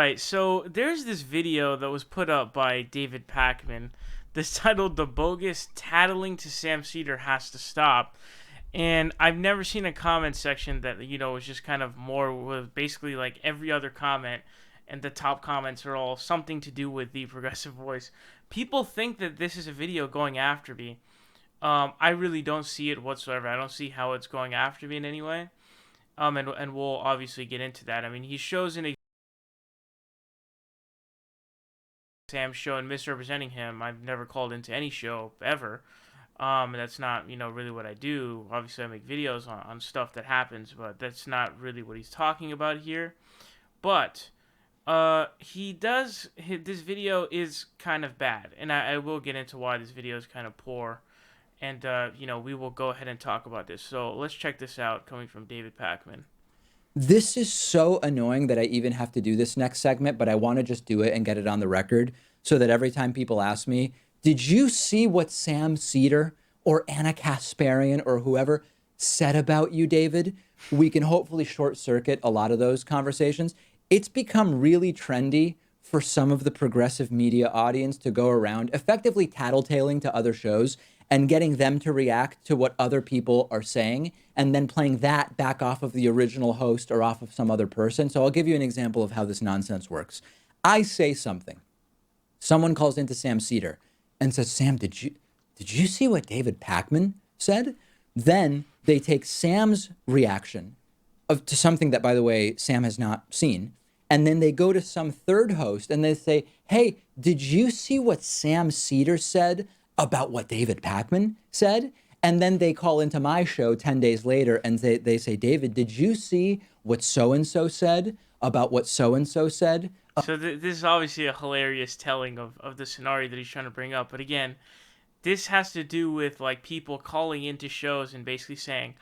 right, so there's this video that was put up by David Pakman that's titled "The Bogus Tattling to Sam Seder Has to Stop." And I've never seen a comment section that, was just kind of more with basically like every other comment, and the top comments are all something to do with the progressive voice. People think that this is a video going after me. I really don't see it whatsoever. I don't see how it's going after me in any way. And we'll obviously get into that. I mean, he shows an Sam show and misrepresenting him. I've never called into any show ever. That's not, really what I do. Obviously, I make videos on stuff that happens, but that's not really what he's talking about here. But this video is kind of bad, and I will get into why this video is kind of poor. And, we will go ahead and talk about this. So let's check this out coming from David Pakman. This is so annoying that I even have to do this next segment, but I want to just do it and get it on the record so that every time people ask me, did you see what Sam Seder or Anna Kasparian or whoever said about you, David? We can hopefully short circuit a lot of those conversations. It's become really trendy for some of the progressive media audience to go around effectively tattletaling to other shows and getting them to react to what other people are saying and then playing that back off of the original host or off of some other person. So I'll give you an example of how this nonsense works. I say something. Someone calls into Sam Seder and says, Sam, did you see what David Pakman said? Then they take Sam's reaction to something that, by the way, Sam has not seen. And then they go to some third host and they say, hey, did you see what Sam Seder said about what David Pakman said? And then they call into my show 10 days later and they say, David, did you see what so-and-so said about what so-and-so said? So this is obviously a hilarious telling of the scenario that he's trying to bring up. But again, this has to do with like people calling into shows and basically saying,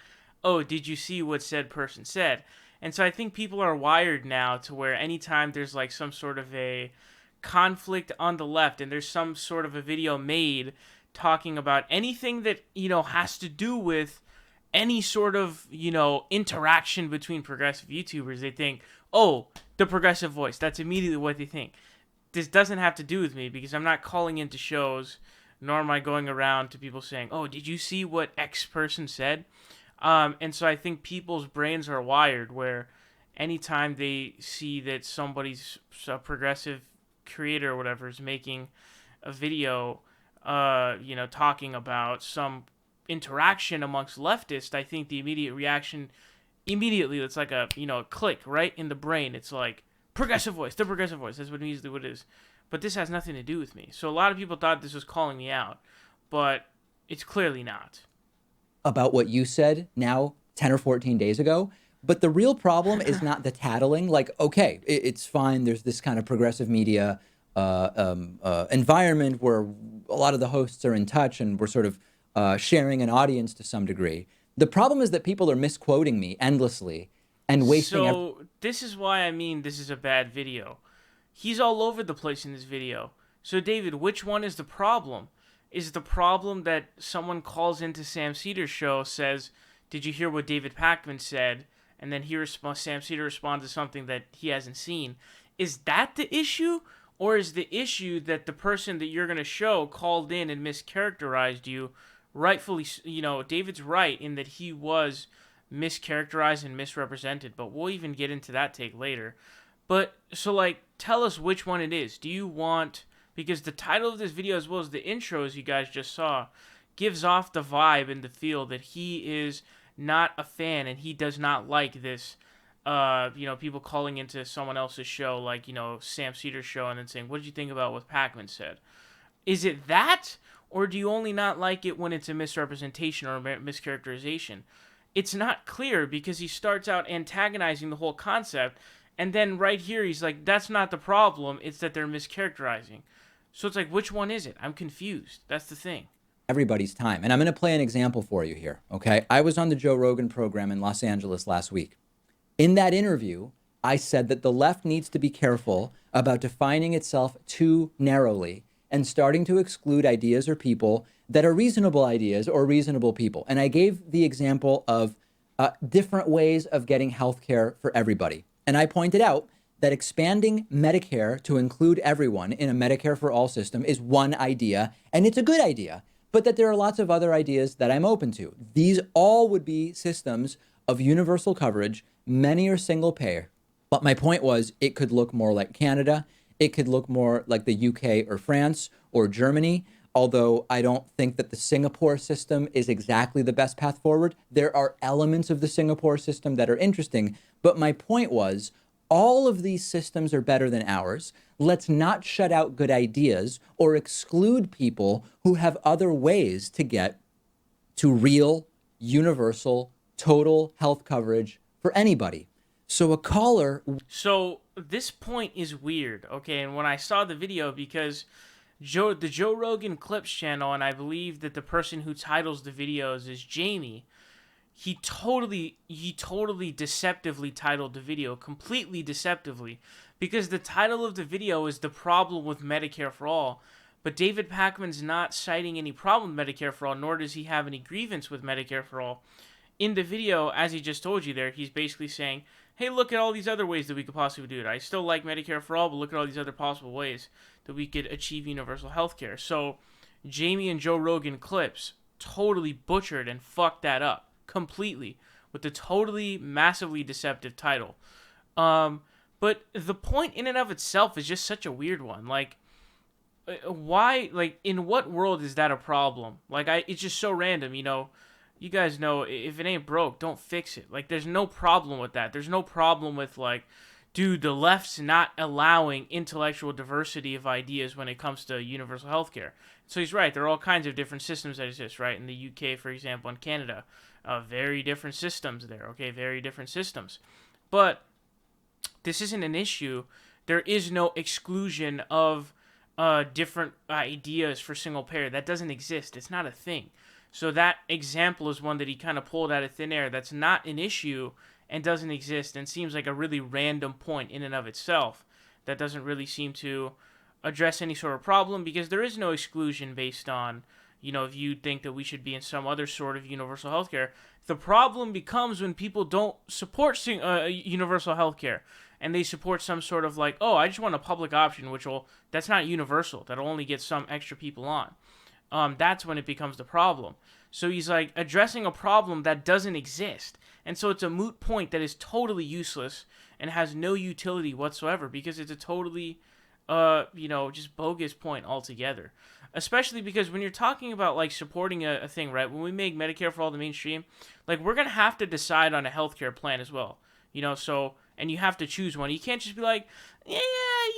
oh, did you see what said person said? And so I think people are wired now to where anytime there's like some sort of a conflict on the left and there's some sort of a video made talking about anything that, has to do with any sort of, interaction between progressive YouTubers, they think, oh, the progressive voice. That's immediately what they think. This doesn't have to do with me because I'm not calling into shows, nor am I going around to people saying, oh, did you see what X person said? And so I think people's brains are wired where anytime they see that somebody's a progressive creator or whatever is making a video, talking about some interaction amongst leftists, I think the immediate reaction, it's like a, click right in the brain. It's like progressive voice, the progressive voice. That's what it is. But this has nothing to do with me. So a lot of people thought this was calling me out, but it's clearly not. About what you said now 10 or 14 days ago. But the real problem is not the tattling. Like, okay, it's fine. There's this kind of progressive media environment where a lot of the hosts are in touch and we're sort of sharing an audience to some degree. The problem is that people are misquoting me endlessly and wasting. So this is why I mean this is a bad video. He's all over the place in this video. So David, which one is the problem? Is the problem that someone calls into Sam Seder's show, says, did you hear what David Pakman said? And then Sam Seder responds to something that he hasn't seen. Is that the issue? Or is the issue that the person that you're going to show called in and mischaracterized you? Rightfully, David's right in that he was mischaracterized and misrepresented. But we'll even get into that take later. But, so, tell us which one it is. Do you want... Because the title of this video, as well as the intros you guys just saw, gives off the vibe and the feel that he is not a fan and he does not like this, people calling into someone else's show, like, Sam Seder's show, and then saying, what did you think about what Pakman said? Is it that, or do you only not like it when it's a misrepresentation or a mischaracterization? It's not clear because he starts out antagonizing the whole concept, and then right here he's like, that's not the problem, it's that they're mischaracterizing. So it's like, which one is it? I'm confused. That's the thing. Everybody's time. And I'm going to play an example for you here, okay? I was on the Joe Rogan program in Los Angeles last week. In that interview, I said that the left needs to be careful about defining itself too narrowly and starting to exclude ideas or people that are reasonable ideas or reasonable people. And I gave the example of different ways of getting healthcare for everybody. And I pointed out that expanding Medicare to include everyone in a Medicare for all system is one idea, and it's a good idea, but that there are lots of other ideas that I'm open to. These all would be systems of universal coverage. Many are single payer. But my point was, it could look more like Canada. It could look more like the UK or France or Germany. Although I don't think that the Singapore system is exactly the best path forward. There are elements of the Singapore system that are interesting. But my point was, all of these systems are better than ours. Let's not shut out good ideas or exclude people who have other ways to get to real, universal, total health coverage for anybody. So a caller. So this point is weird, okay? And when I saw the video, because the Joe Rogan Clips channel, and I believe that the person who titles the videos is Jamie, he totally deceptively titled the video, completely deceptively, because the title of the video is The Problem with Medicare for All. But David Pakman's not citing any problem with Medicare for All, nor does he have any grievance with Medicare for All. In the video, as he just told you there, he's basically saying, hey, look at all these other ways that we could possibly do it. I still like Medicare for All, but look at all these other possible ways that we could achieve universal health care. So Jamie and Joe Rogan Clips totally butchered and fucked that up completely with the totally massively deceptive title. But the point in and of itself is just such a weird one. Like, why, like, in what world is that a problem? Like, it's just so random, you know. You guys know, if it ain't broke, don't fix it. Like, there's no problem with that. There's no problem with, like, dude, the left's not allowing intellectual diversity of ideas when it comes to universal healthcare. So he's right. There are all kinds of different systems that exist, right? In the UK, for example, and Canada, very different systems there, okay? Very different systems. But this isn't an issue. There is no exclusion of different ideas for single payer. That doesn't exist. It's not a thing. So that example is one that he kind of pulled out of thin air. That's not an issue and doesn't exist and seems like a really random point in and of itself that doesn't really seem to address any sort of problem, because there is no exclusion based on, you know, if you think that we should be in some other sort of universal healthcare. The problem becomes when people don't support universal healthcare and they support some sort of like, oh, I just want a public option, that's not universal. That'll only get some extra people on. That's when it becomes the problem. So he's like addressing a problem that doesn't exist. And so it's a moot point that is totally useless and has no utility whatsoever, because it's a totally, just bogus point altogether. Especially because when you're talking about like supporting a thing, right? When we make Medicare for all the mainstream, like we're going to have to decide on a healthcare plan as well. You know, so, and you have to choose one. You can't just be like, yeah,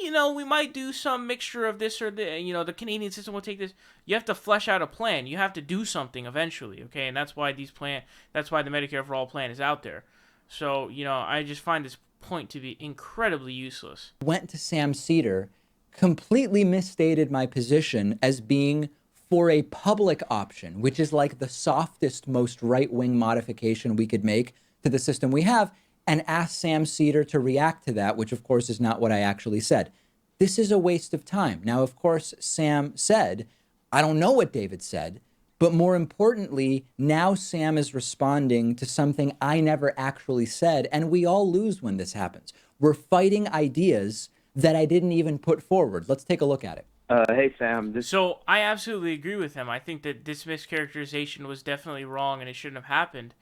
you know, we might do some mixture of this or the, you know, the Canadian system will take this. You have to flesh out a plan. You have to do something eventually, okay? And that's why the Medicare for All plan is out there. So, you know, I just find this point to be incredibly useless. Went to Sam Seder, completely misstated my position as being for a public option, which is like the softest, most right-wing modification we could make to the system we have, and asked Sam Seder to react to that, which of course is not what I actually said. This is a waste of time. Now, of course, Sam said, I don't know what David said, but more importantly, now Sam is responding to something I never actually said, and we all lose when this happens. We're fighting ideas that I didn't even put forward. Let's take a look at it. Hey, Sam. So I absolutely agree with him. I think that this mischaracterization was definitely wrong and it shouldn't have happened.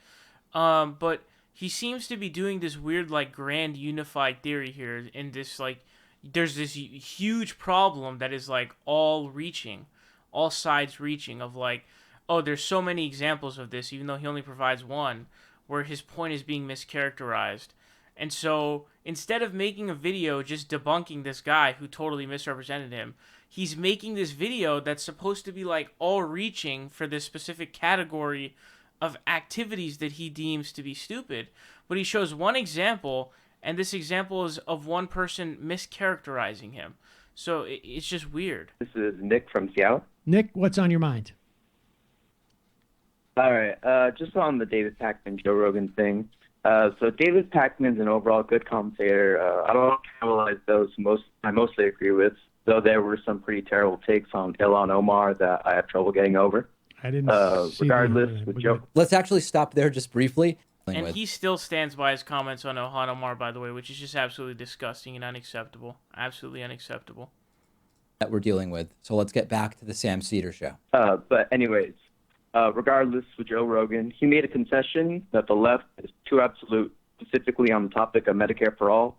But he seems to be doing this weird, like, grand unified theory here. In this, like, there's this huge problem that is, like, all sides reaching of, like, oh, there's so many examples of this, even though he only provides one, where his point is being mischaracterized. And so instead of making a video just debunking this guy who totally misrepresented him, he's making this video that's supposed to be, like, all reaching for this specific category of activities that he deems to be stupid. But he shows one example, and this example is of one person mischaracterizing him. So it's just weird. This is Nick from Seattle. Nick, what's on your mind? All right, just on the David Pakman, Joe Rogan thing. So David Pakman's an overall good commentator. I don't analyze those I mostly agree with, though there were some pretty terrible takes on Ilhan Omar that I have trouble getting over. I didn't see regardless, with Joe. Let's actually stop there just briefly. And he still stands by his comments on Ilhan Omar, by the way, which is just absolutely disgusting and unacceptable. Absolutely unacceptable. That we're dealing with. So let's get back to the Sam Seder show. But anyways, regardless, with Joe Rogan, he made a concession that the left is too absolute, specifically on the topic of Medicare for all.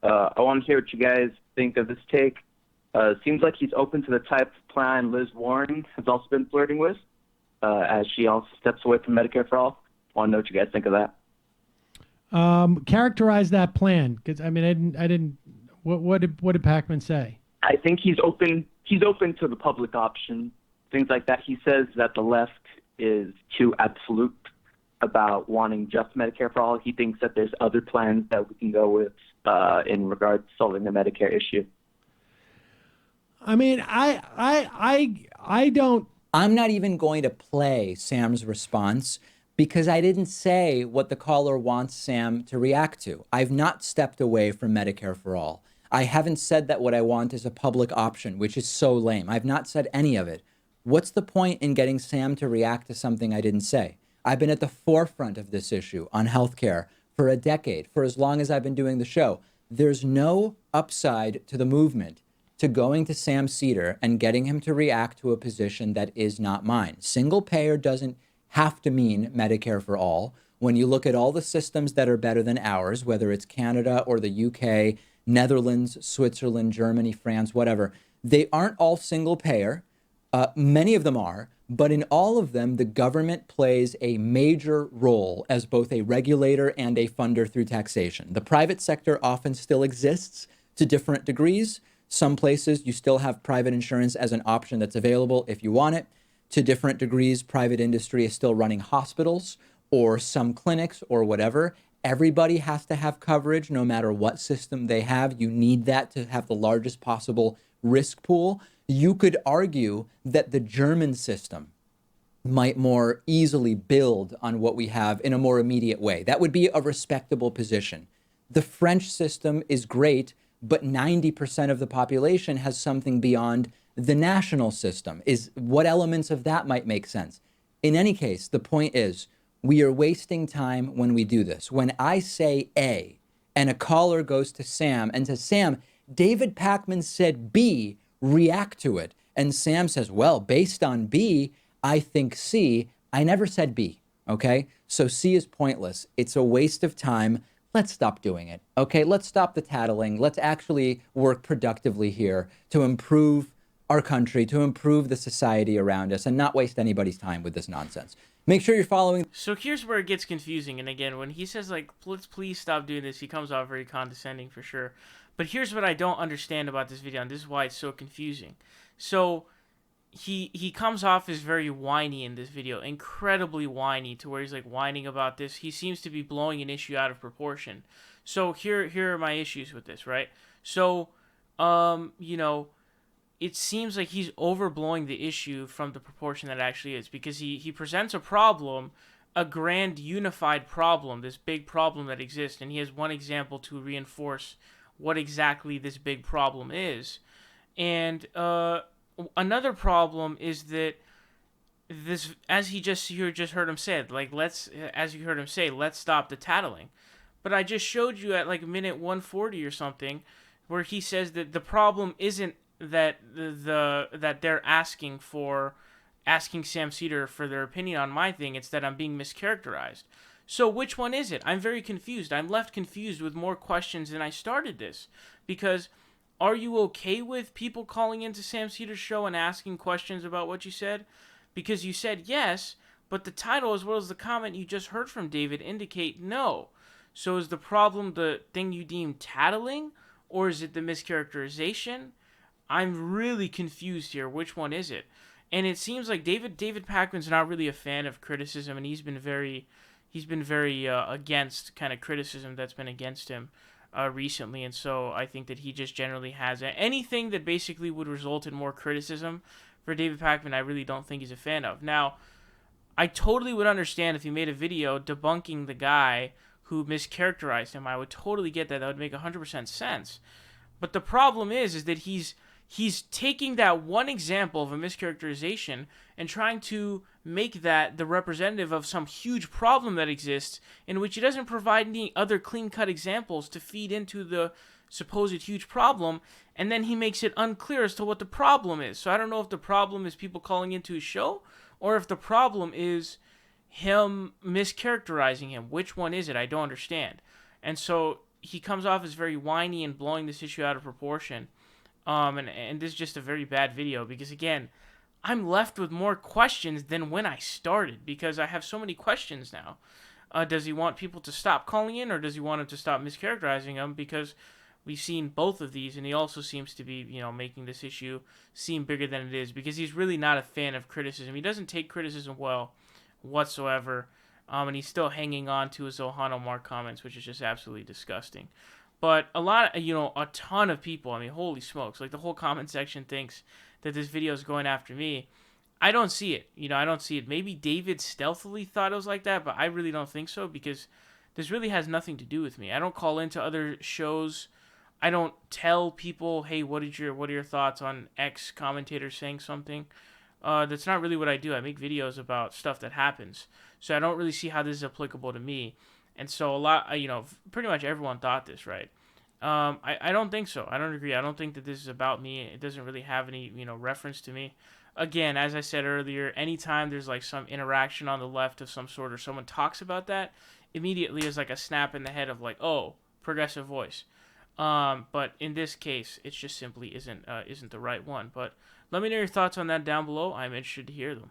I want to hear what you guys think of this take. Seems like he's open to the type of plan Liz Warren has also been flirting with, as she also steps away from Medicare for all. I want to know what you guys think of that. Characterize that plan, because I didn't. What did Pakman say? I think he's open. He's open to the public option, things like that. He says that the left is too absolute about wanting just Medicare for all. He thinks that there's other plans that we can go with in regards to solving the Medicare issue. I mean, I don't. I'm not even going to play Sam's response because I didn't say what the caller wants Sam to react to. I've not stepped away from Medicare for all. I haven't said that what I want is a public option, which is so lame. I've not said any of it. What's the point in getting Sam to react to something I didn't say? I've been at the forefront of this issue on healthcare for a decade, for as long as I've been doing the show. There's no upside to the movement to going to Sam Seder and getting him to react to a position that is not mine. Single payer doesn't have to mean Medicare for all. When you look at all the systems that are better than ours, whether it's Canada or the UK, Netherlands, Switzerland, Germany, France, whatever, they aren't all single payer. Many of them are, but in all of them, the government plays a major role as both a regulator and a funder through taxation. The private sector often still exists to different degrees. Some places you still have private insurance as an option that's available if you want it. To different degrees, private industry is still running hospitals or some clinics or whatever. Everybody has to have coverage no matter what system they have. You need that to have the largest possible risk pool. You could argue that the German system might more easily build on what we have in a more immediate way. That would be a respectable position. The French system is great, but 90% of the population has something beyond the national system. What elements of that might make sense? In any case, the point is, we are wasting time when we do this. When I say A and a caller goes to Sam and says, Sam, David Pakman said B, react to it. And Sam says, well, based on B, I think C. I never said B, okay? So C is pointless. It's a waste of time. Let's stop doing it, okay? Let's stop the tattling. Let's actually work productively here to improve our country, to improve the society around us, and not waste anybody's time with this nonsense. Make sure you're following. So here's where it gets confusing. And again, when he says, like, let's please stop doing this, he comes off very condescending for sure. But here's what I don't understand about this video, and this is why it's so confusing. So he comes off as very whiny in this video, incredibly whiny, to where he's like whining about this. He seems to be blowing an issue out of proportion. So here are my issues with this, right? So, it seems like he's overblowing the issue from the proportion that it actually is, because he presents a problem, a grand unified problem, this big problem that exists, and he has one example to reinforce what exactly this big problem is. And another problem is that this, as you just heard him say, like, let's stop the tattling. But I just showed you at like minute 140 or something, where he says that the problem isn't that that they're asking Sam Seder for their opinion on my thing. It's that I'm being mischaracterized. So which one is it? I'm very confused. I'm left confused with more questions than I started this. Because are you okay with people calling into Sam Seder's show and asking questions about what you said? Because you said yes, but the title as well as the comment you just heard from David indicate no. So is the problem the thing you deem tattling, or is it the mischaracterization? I'm really confused here. Which one is it? And it seems like David Pakman's not really a fan of criticism, and he's been very against kind of criticism that's been against him recently. And so I think that he just generally has anything that basically would result in more criticism for David Pakman. I really don't think he's a fan of. Now, I totally would understand if he made a video debunking the guy who mischaracterized him. I would totally get that. That would make 100% sense. But the problem is that he's he's taking that one example of a mischaracterization and trying to make that the representative of some huge problem that exists, in which he doesn't provide any other clean-cut examples to feed into the supposed huge problem, and then he makes it unclear as to what the problem is. So I don't know if the problem is people calling into his show, or if the problem is him mischaracterizing him. Which one is it? I don't understand. And so he comes off as very whiny and blowing this issue out of proportion. And this is just a very bad video because, again, I'm left with more questions than when I started because I have so many questions now. Does he want people to stop calling in, or does he want them to stop mischaracterizing him? Because we've seen both of these, and he also seems to be, making this issue seem bigger than it is because he's really not a fan of criticism. He doesn't take criticism well whatsoever, and he's still hanging on to his Ohana Mark comments, which is just absolutely disgusting. But a ton of people, I mean, holy smokes, like the whole comment section thinks that this video is going after me. I don't see it. I don't see it. Maybe David stealthily thought it was like that, but I really don't think so because this really has nothing to do with me. I don't call into other shows. I don't tell people, hey, what are your thoughts on X commentator saying something? That's not really what I do. I make videos about stuff that happens. So I don't really see how this is applicable to me. And so pretty much everyone thought this, right? I don't think so. I don't agree. I don't think that this is about me. It doesn't really have any, reference to me. Again, as I said earlier, anytime there's like some interaction on the left of some sort or someone talks about that, immediately is like a snap in the head of like, oh, progressive voice. But in this case, it just simply isn't the right one. But let me know your thoughts on that down below. I'm interested to hear them.